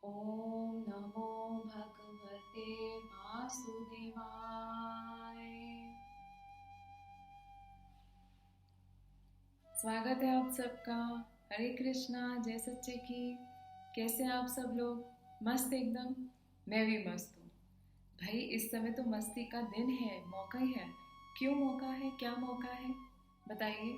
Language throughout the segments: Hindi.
ॐ नमो भगवते वासुदेवाय। स्वागत है आप सबका। हरे कृष्णा, जय सच्चे की। कैसे हैं आप सब लोग? मस्त एकदम। मैं भी मस्त हूँ भाई। इस समय तो मस्ती का दिन है, मौका ही है। क्यों मौका है, क्या मौका है बताइए।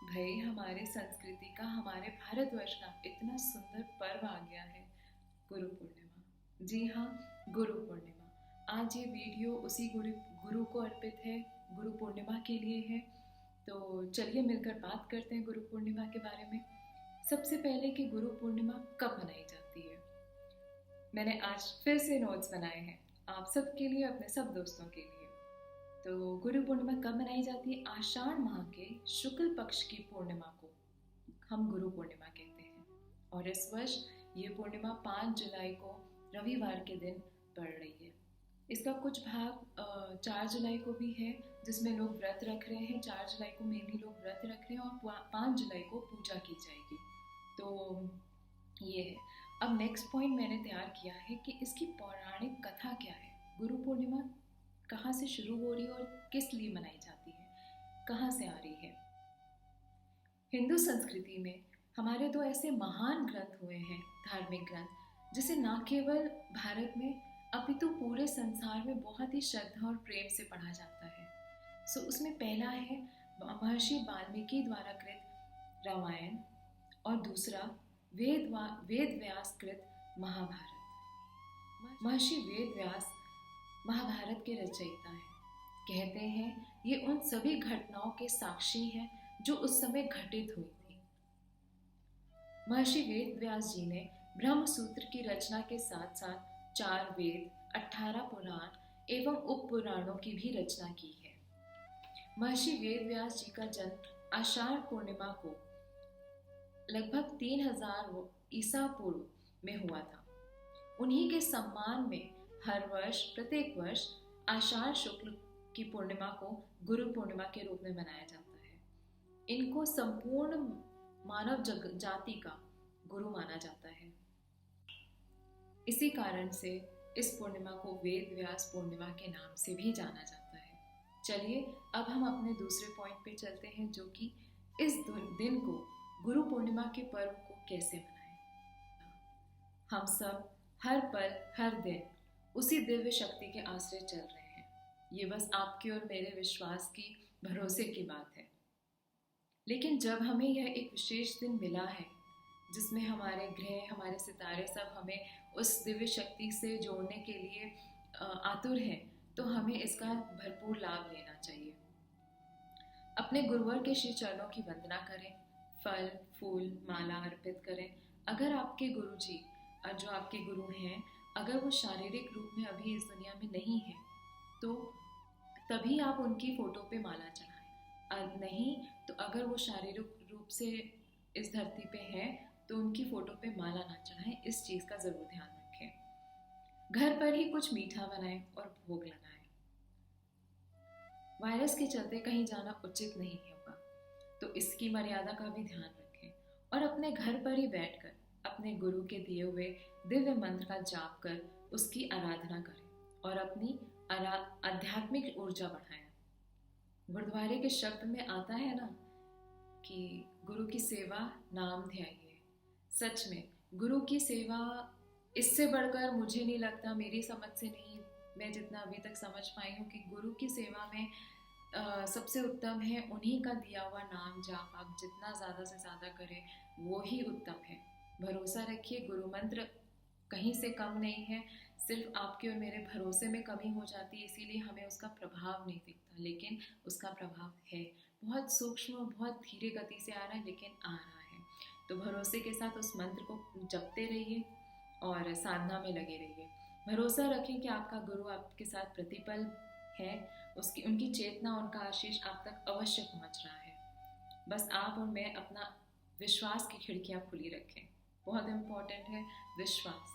भाई हमारे संस्कृति का, हमारे भारतवर्ष का इतना सुंदर पर्व आ गया है, गुरु पूर्णिमा। जी हाँ, गुरु पूर्णिमा। आज ये वीडियो उसी गुरु गुरु को अर्पित है, गुरु पूर्णिमा के लिए है। तो चलिए मिलकर बात करते हैं गुरु पूर्णिमा के बारे में। सबसे पहले कि गुरु पूर्णिमा कब मनाई जाती है। मैंने आज फिर से नोट्स बनाए हैं आप सबके लिए, अपने सब दोस्तों के लिए। तो गुरु पूर्णिमा कब मनाई जाती है? आषाढ़ माह के शुक्ल पक्ष की पूर्णिमा को हम गुरु पूर्णिमा कहते हैं। और इस वर्ष ये पूर्णिमा 5 जुलाई को रविवार के दिन पड़ रही है। इसका कुछ भाग 4 जुलाई को भी है, जिसमें लोग व्रत रख रहे हैं। 4 जुलाई को मेनली लोग व्रत रख रहे हैं और 5 जुलाई को पूजा की जाएगी। तो ये है। अब नेक्स्ट पॉइंट मैंने तैयार किया है कि इसकी पौराणिक कथा क्या है। गुरु पूर्णिमा कहाँ से शुरू हो रही है और किस लिए मनाई जाती है, कहाँ से आ रही है। हिंदू संस्कृति में हमारे दो ऐसे महान ग्रंथ हुए हैं, धार्मिक ग्रंथ, जिसे न केवल भारत में अपितु पूरे संसार में बहुत ही श्रद्धा और प्रेम से पढ़ा जाता है। उसमें पहला है महर्षि वाल्मीकि द्वारा कृत रामायण और दूसरा वेद व्यास कृत महाभारत। महर्षि वेद व्यास महाभारत के रचयिता हैं। कहते हैं ये उन सभी घटनाओं के साक्षी हैं जो उस समय घटित हुई थी। महर्षि वेद व्यास जी ने ब्रह्म सूत्र की रचना के साथ साथ 4 वेद, 18 पुराण एवं उप पुराणों की भी रचना की है। महर्षि वेद व्यास जी का जन्म आषाढ़ पूर्णिमा को लगभग 3000 ईसा पूर्व में हुआ था। उन्हीं के सम्मान में हर वर्ष, प्रत्येक वर्ष आषाढ़ शुक्ल की पूर्णिमा को गुरु पूर्णिमा के रूप में मनाया जाता है। इनको संपूर्ण मानव जाति का गुरु माना जाता है। इसी कारण से इस पूर्णिमा को वेद व्यास पूर्णिमा के नाम से भी जाना जाता है। चलिए अब हम अपने दूसरे पॉइंट पे चलते हैं, जो कि इस दिन को, गुरु पूर्णिमा के पर्व को कैसे मनाएं। हम सब हर पल हर दिन उसी दिव्य शक्ति के आश्रय चल रहे हैं। ये बस आपके और मेरे विश्वास की, भरोसे की बात है। लेकिन जब हमें यह एक विशेष दिन मिला है, जिसमें हमारे ग्रह, हमारे सितारे सब हमें उस दिव्य शक्ति से जोड़ने के लिए आतुर हैं, तो हमें इसका भरपूर लाभ लेना चाहिए। अपने गुरुवर के श्री चरणों की वंदना करें, फल फूल माला अर्पित करें। अगर आपके गुरु जी, जो आपके गुरु हैं, अगर वो शारीरिक रूप में अभी इस दुनिया में नहीं है, तो तभी आप उनकी फोटो पे माला चढ़ाएं। नहीं तो अगर वो शारीरिक रूप से इस धरती पे हैं, तो उनकी फोटो पे माला ना चढ़ाएं। इस चीज़ का ज़रूर ध्यान रखें। घर पर ही कुछ मीठा बनाएं और भोग लगाएं। वायरस के चलते कहीं जाना उचित नहीं होगा, तो इसकी मर्यादा का भी ध्यान रखें और अपने घर पर ही बैठकर अपने गुरु के दिए हुए दिव्य मंत्र का जाप कर उसकी आराधना करें और अपनी आध्यात्मिक ऊर्जा बढ़ाएं। गुरुद्वारे के शब्द में आता है ना कि गुरु की सेवा नाम ध्याइए। सच में गुरु की सेवा, इससे बढ़कर मुझे नहीं लगता, मेरी समझ से नहीं, मैं जितना अभी तक समझ पाई हूँ कि गुरु की सेवा में सबसे उत्तम है उन्हीं का दिया हुआ नाम जाप आप जितना ज़्यादा से ज़्यादा करें वो ही उत्तम है। भरोसा रखिए, गुरु मंत्र कहीं से कम नहीं है, सिर्फ आपके और मेरे भरोसे में कमी हो जाती है, इसीलिए हमें उसका प्रभाव नहीं दिखता। लेकिन उसका प्रभाव है, बहुत सूक्ष्म और बहुत धीरे गति से आ रहा है, लेकिन आ रहा है। तो भरोसे के साथ उस मंत्र को जपते रहिए और साधना में लगे रहिए। भरोसा रखें कि आपका गुरु आपके साथ प्रतिपल है, उनकी चेतना, उनका आशीष आप तक अवश्य पहुंच रहा है। बस आप और मैं अपना विश्वास की खिड़कियां खुली रखें। बहुत इम्पोर्टेंट है विश्वास।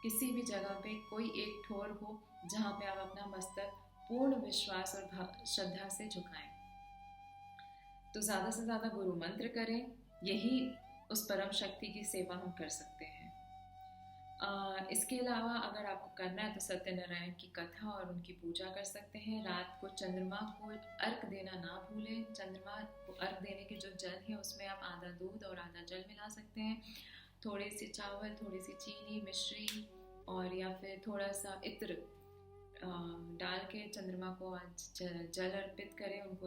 किसी भी जगह पे कोई एक ठोर हो जहाँ पे आप अपना मस्तक पूर्ण विश्वास और श्रद्धा से झुकाएं। तो ज़्यादा से ज़्यादा गुरु मंत्र करें, यही उस परम शक्ति की सेवा हम कर सकते हैं। इसके अलावा अगर आपको करना है तो सत्यनारायण की कथा और उनकी पूजा कर सकते हैं। रात को चंद्रमा को अर्घ देना ना भूलें। चंद्रमा को अर्घ देने के जो जल है उसमें आप आधा दूध और आधा जल मिला सकते हैं। थोड़े से चावल, थोड़ी सी चीनी, मिश्री और या फिर थोड़ा सा इत्र डाल के चंद्रमा को आज जल अर्पित करें, उनको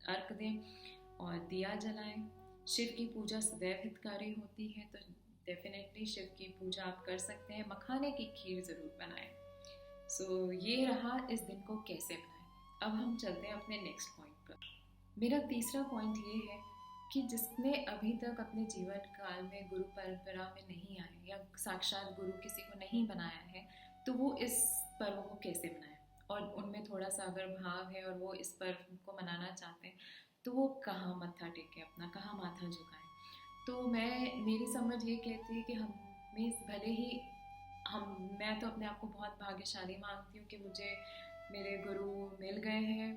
अर्घ दें और दिया जलाएं। शिव की पूजा सदैव हितकारी होती है, तो डेफिनेटली शिव की पूजा आप कर सकते हैं। मखाने की खीर ज़रूर बनाएं। सो ये रहा इस दिन को कैसे बनाएं। अब हम चलते हैं अपने नेक्स्ट पॉइंट पर। मेरा तीसरा पॉइंट ये है कि जिसने अभी तक अपने जीवन काल में गुरु परंपरा में नहीं आए या साक्षात गुरु किसी को नहीं बनाया है, तो वो इस पर्व को कैसे मनाएं, और उनमें थोड़ा सा अगर भाव है और वो इस पर्व को मनाना चाहते हैं तो वो कहाँ मत्था टेकें अपना, कहाँ माथा झुकाएं। तो मेरी समझ ये कहती है कि हमें भले ही मैं तो अपने आप को बहुत भाग्यशाली मानती हूँ कि मुझे मेरे गुरु मिल गए हैं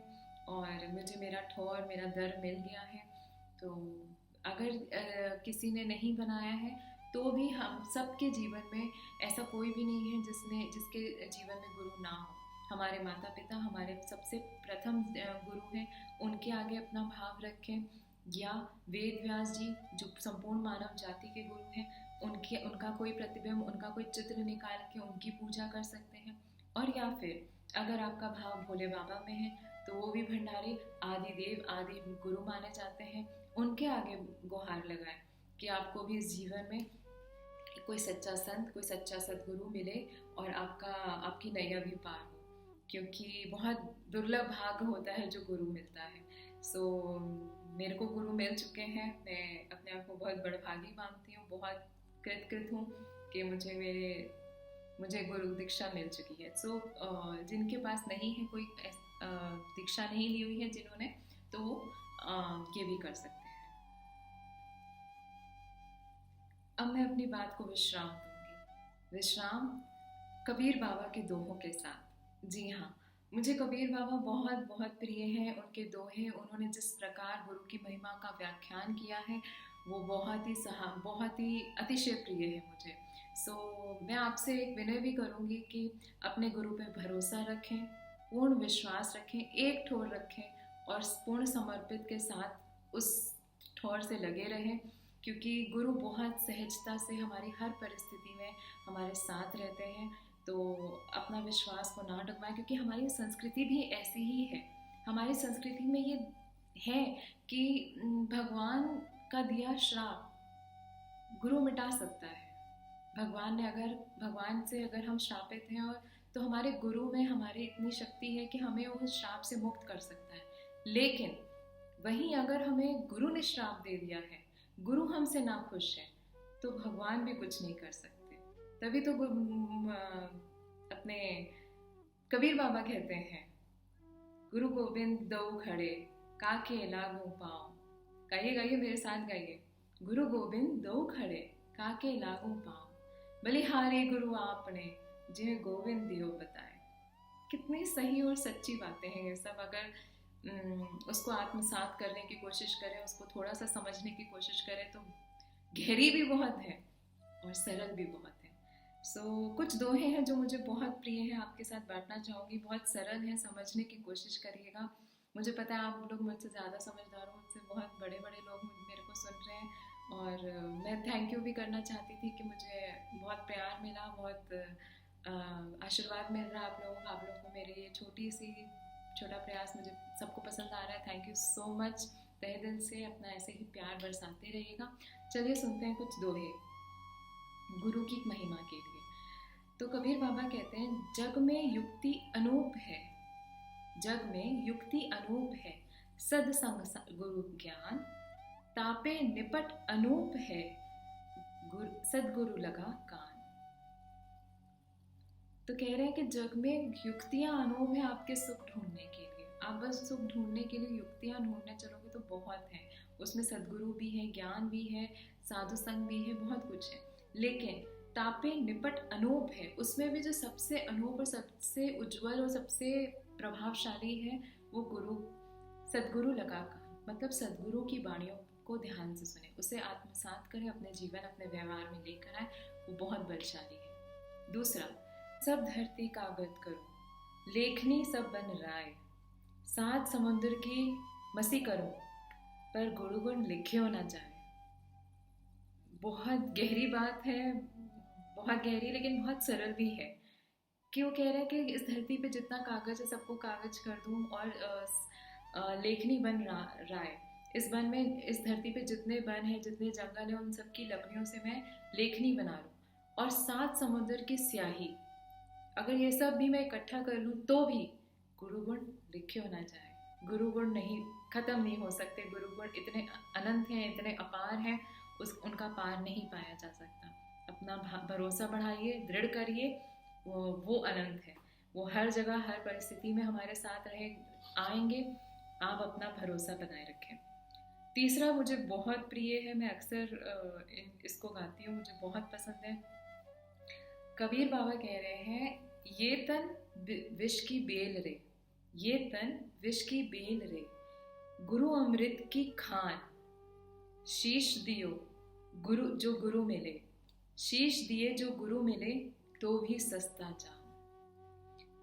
और मुझे मेरा ठौर, मेरा दर मिल गया है। तो अगर किसी ने नहीं बनाया है तो भी हम सबके जीवन में ऐसा कोई भी नहीं है जिसके जीवन में गुरु ना हो। हमारे माता पिता हमारे सबसे प्रथम गुरु हैं, उनके आगे अपना भाव रखें, या वेद व्यास जी जो संपूर्ण मानव जाति के गुरु हैं, उनका कोई प्रतिबिंब, उनका कोई चित्र निकाल के उनकी पूजा कर सकते हैं। और या फिर अगर आपका भाव भोले बाबा में है तो वो भी भंडारी आदि देव आदि गुरु माने जाते हैं, उनके आगे गुहार लगाएं कि आपको भी इस जीवन में कोई सच्चा संत, कोई सच्चा सदगुरु मिले और आपकी नैया भी पार हो, क्योंकि बहुत दुर्लभ भाग्य होता है जो गुरु मिलता है। सो मेरे को गुरु मिल चुके हैं, मैं अपने आप को बहुत बड़भागी मानती हूँ, बहुत कृत हूँ कि मुझे गुरु दीक्षा मिल चुकी है। सो जिनके पास नहीं है, कोई दीक्षा नहीं ली हुई है जिन्होंने, तो वो ये भी कर सकते हैं। अब मैं अपनी बात को विश्राम दूंगी। विश्राम कबीर बाबा के दोहों के साथ। जी हाँ, मुझे कबीर बाबा बहुत बहुत प्रिय हैं। उनके दोहे, उन्होंने जिस प्रकार गुरु की महिमा का व्याख्यान किया है वो बहुत ही अतिशय प्रिय है मुझे। सो मैं आपसे एक विनय भी करूँगी कि अपने गुरु पे भरोसा रखें, पूर्ण विश्वास रखें, एक ठोर रखें और पूर्ण समर्पित के साथ उस ठोर से लगे रहें, क्योंकि गुरु बहुत सहजता से हमारी हर परिस्थिति में हमारे साथ रहते हैं। तो अपना विश्वास को ना डगवाएं, क्योंकि हमारी संस्कृति भी ऐसी ही है। हमारी संस्कृति में ये है कि भगवान का दिया श्राप गुरु मिटा सकता है। भगवान से अगर हम श्रापित हैं और तो हमारे गुरु में हमारी इतनी शक्ति है कि हमें उस श्राप से मुक्त कर सकता है। लेकिन वहीं अगर हमें गुरु ने श्राप दे दिया है, गुरु हमसे ना खुश है, तो भगवान भी कुछ नहीं कर सकते। तभी तो अपने कबीर बाबा कहते हैं, गुरु गोविंद दो खड़े काके लागू पाओ। गाइए मेरे साथ गाइए। गुरु गोविंद दो खड़े काके लागू पाओ, बलिहारी गुरु आपने जिन्हें गोविंद दियो बताए। कितनी सही और सच्ची बातें हैं ये सब। अगर उसको आत्मसात करने की कोशिश करें, उसको थोड़ा सा समझने की कोशिश करें, तो गहरी भी बहुत है और सरल भी बहुत है। कुछ दोहे हैं जो मुझे बहुत प्रिय हैं, आपके साथ बांटना चाहूँगी। बहुत सरल है, समझने की कोशिश करिएगा। मुझे पता है आप लोग मुझसे ज़्यादा समझदार हो, मुझसे बहुत बड़े लोग मेरे को सुन रहे हैं, और मैं थैंक यू भी करना चाहती थी कि मुझे बहुत प्यार मिला, बहुत आशीर्वाद मिल रहा है आप लोगों को। मेरे ये छोटा प्रयास मुझे सबको पसंद आ रहा है। थैंक यू सो मच, तहे दिल से अपना ऐसे ही प्यार बरसाते रहिएगा। चलिए सुनते हैं कुछ दोहे गुरु की महिमा के लिए। तो कबीर बाबा कहते हैं, जग में युक्ति अनूप है, जग में युक्ति अनूप है, सदसंग गुरु ज्ञान, तापे निपट अनूप है, सदगुरु लगा कान। तो कह रहे हैं कि जग में युक्तियां अनूप है आपके सुख ढूंढने के लिए। आप बस सुख ढूंढने के लिए युक्तियां ढूंढने चलोगे तो बहुत है, उसमें सदगुरु भी है, ज्ञान भी है, साधु संग भी है, बहुत कुछ है। लेकिन तापे निपट अनूप है, उसमें भी जो सबसे अनूप और सबसे उज्जवल और सबसे प्रभावशाली है वो सदगुरु लगा कान। मतलब सदगुरु की वाणियों को ध्यान से सुने, उसे आत्मसात करें, अपने जीवन अपने व्यवहार में लेकर आए, वो बहुत बलशाली है, दूसरा, सब धरती कागज करो, लेखनी सब बन राय, सात समुद्र की मसी करो, पर गुरु गुण लिख्यो ना जाए। बहुत गहरी बात है, बहुत गहरी, लेकिन बहुत सरल भी है। कि वो कह रहा है कि इस धरती पे जितना कागज है सबको कागज कर दूं, और लेखनी बन रहा है। इस वन में, इस धरती पे जितने वन है, जितने जंगल है, उन सब की लकड़ियों से मैं लेखनी बना लूं, और सात समुद्र की स्याही, अगर ये सब भी मैं इकट्ठा कर लूं तो भी गुरु गुण लिखे हो ना जाए। गुरु गुण नहीं, खत्म नहीं हो सकते। गुरु गुण इतने अनंत हैं, इतने अपार हैं, उनका पार नहीं पाया जा सकता। अपना भरोसा बढ़ाइए, दृढ़ करिए, वो अनंत है। वो हर जगह, हर परिस्थिति में हमारे साथ आएंगे। आप अपना भरोसा बनाए रखें। तीसरा मुझे बहुत प्रिय है, मैं अक्सर इसको गाती हूँ, मुझे बहुत पसंद है। कबीर बाबा कह रहे हैं, ये तन विष की बेल रे, ये तन विष की बेल रे, गुरु अमृत की खान, शीश दियो गुरु जो गुरु मिले, शीश दिए जो गुरु मिले, तो भी सस्ता जान।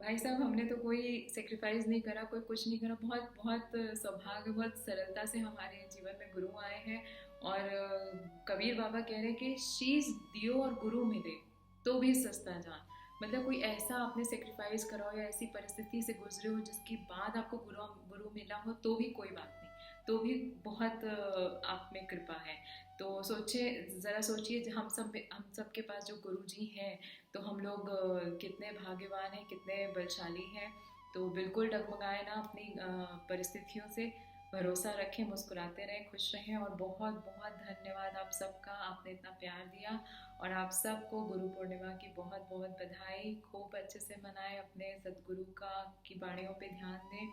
भाई साहब, हमने तो कोई सेक्रीफाइस नहीं करा, कोई कुछ नहीं करा, बहुत बहुत सौभाग्य, बहुत सरलता से हमारे जीवन में गुरु आए हैं। और कबीर बाबा कह रहे हैं कि शीश दियो और गुरु मिले तो भी सस्ता जान। मतलब कोई ऐसा आपने सेक्रीफाइस करा हो या ऐसी परिस्थिति से गुजरे हो जिसके बाद आपको गुरु गुरु मिला हो, तो भी कोई बात नहीं, तो भी बहुत आप में कृपा है। तो सोचिए, ज़रा सोचिए, हम सब के पास जो गुरु जी हैं, तो हम लोग कितने भाग्यवान हैं, कितने बलशाली हैं। तो बिल्कुल डगमगाए ना अपनी परिस्थितियों से, भरोसा रखें, मुस्कुराते रहें, खुश रहें। और बहुत बहुत धन्यवाद आप सबका, आपने इतना प्यार दिया। और आप सबको गुरु पूर्णिमा की बहुत बहुत बधाई। खूब अच्छे से मनाएं, अपने सदगुरु की बाणियों पे ध्यान दें,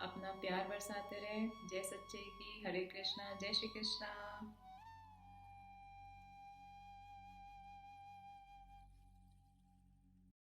अपना प्यार बरसाते रहें। जय सच्चे की, हरे कृष्णा, जय श्री कृष्णा।